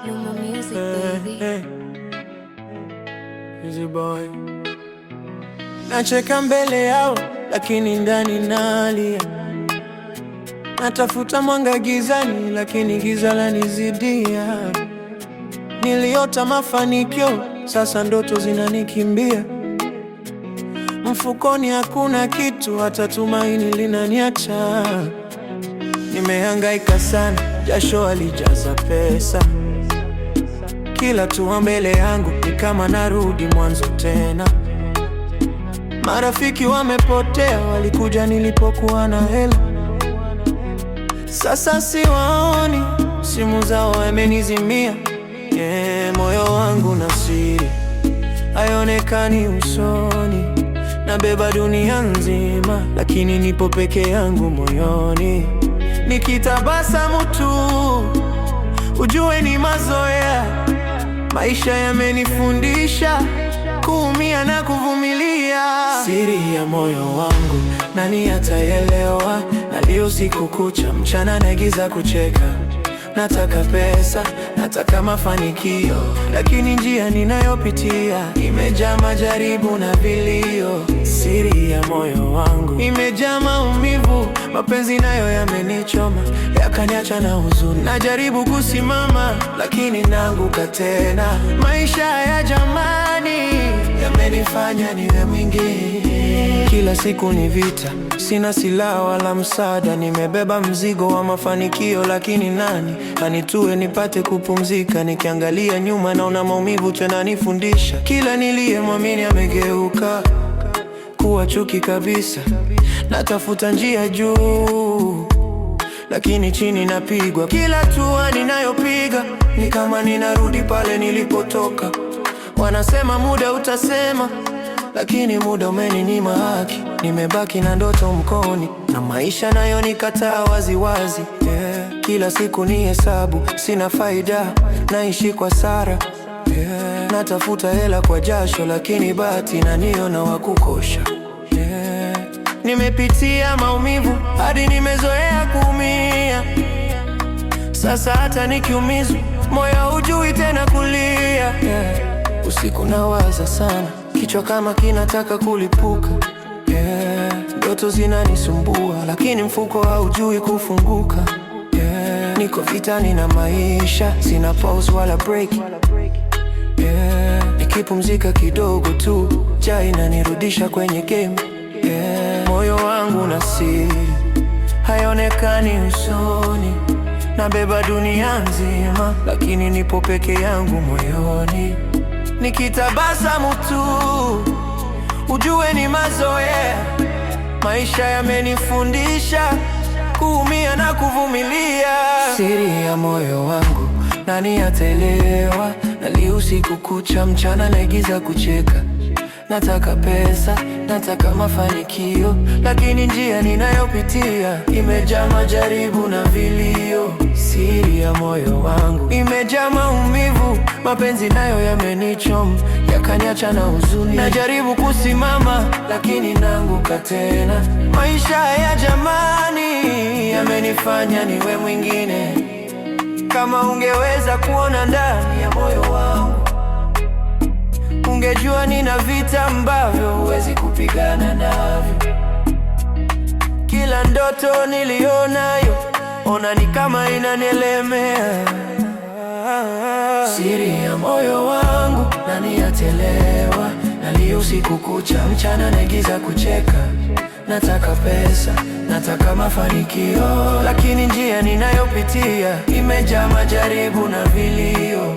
Luma Music, baby. Easy boy. Nacheka mbele yao lakini ndani nalia. Natafuta mwanga gizani lakini giza lanizidia. Niliota mafanikio, sasa ndoto zinanikimbia. Mfukoni hakuna kitu, hata tumaini linaniacha. Nimehangaika sana, jasho alijaza pesa. Kila hatua mbele yangu ni kama narudi mwanzo tena. Marafiki wamepotea, walikuja nilipokuwa na hela. Sasa siwaoni, simu zao wamenizimia. Moyo wangu na siri haionekani usoni. Nabeba dunia nzima, lakini nipo peke yangu moyoni. Nikitabasamu tu, ujue ni mazoea. Maisha yamenifundisha kuumia na kuvumilia. Siri ya moyo wangu nani ataelewa? Nalia usiku kucha, mchana naigiza kucheka. Nataka pesa, nataka mafanikio, lakini njia ninayopitia imejaa majaribu na vilio. Siri ya moyo wangu imejaa maumivu, mapenzi nayo yamenichoma, yakaniacha na huzuni. Najaribu kusimama, lakini naanguka tena. Maisha ya jamani yamenifanya niwe mwingine. Kila siku ni vita, sina silaha wala msaada. Nimebeba mzigo wa mafanikio, lakini nani anitue nipate kupumzika? Nikiangalia nyuma naona maumivu tena nifundisha. Kila niliyemwamini amegeuka kuwa chuki kabisa. Natafuta njia juu, lakini chini napigwa. Kila hatua ninayopiga ni kama ninarudi pale nilipotoka. Wanasema muda utasema, lakini muda umeninyima haki. Nimebaki na ndoto mkoni, na maisha nayo nikataa waziwazi. Kila siku ni hesabu, sina faida, naishi kwa sara. Natafuta hela kwa jasho, lakini bahati inaniona wa kukosha. Nimepitia maumivu hadi nimezoea kuumia. Sasa hata nikiumizwa, moyo hujui tena kulia. Usiku nawaza sana, kichwa kama kinataka kulipuka. Ndoto zinanisumbua, lakini mfuko haujui kufunguka. Niko vitani na maisha, sina pause wala break. Nikipumzika kidogo tu, njaa inanirudisha kwenye game. Moyo wangu na siri haionekani usoni. Nabeba dunia nzima, lakini nipo peke yangu moyoni. Nikitabasamu tu, ujue ni mazoea. Maisha yamenifundisha kuumia na kuvumilia. Siri ya moyo wangu nani ataelewa? Nalia usiku kucha, mchana naigiza kucheka. Nataka pesa, nataka mafanikio, lakini njia ninayopitia imejaa majaribu na vilio. Siri ya moyo wangu imejaa maumivu, mapenzi nayo yamenichoma, yakaniacha na huzuni. Najaribu kusimama, lakini naanguka tena. Maisha ya jamani yamenifanya niwe mwingine. Kama ungeweza kuona ndani ya moyo wangu, ungejua nina vita ambavyo huwezi kupigana navyo. Kila ndoto nilionayo, ona ni kama inanielemea. Siri ya moyo wangu nani atelewa? Nalia usiku kucha, mchana naigiza kucheka. Nataka pesa, nataka mafanikio, lakini njia ninayopitia imejaa majaribu na vilio.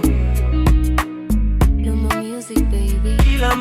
Luma Music, baby. Kila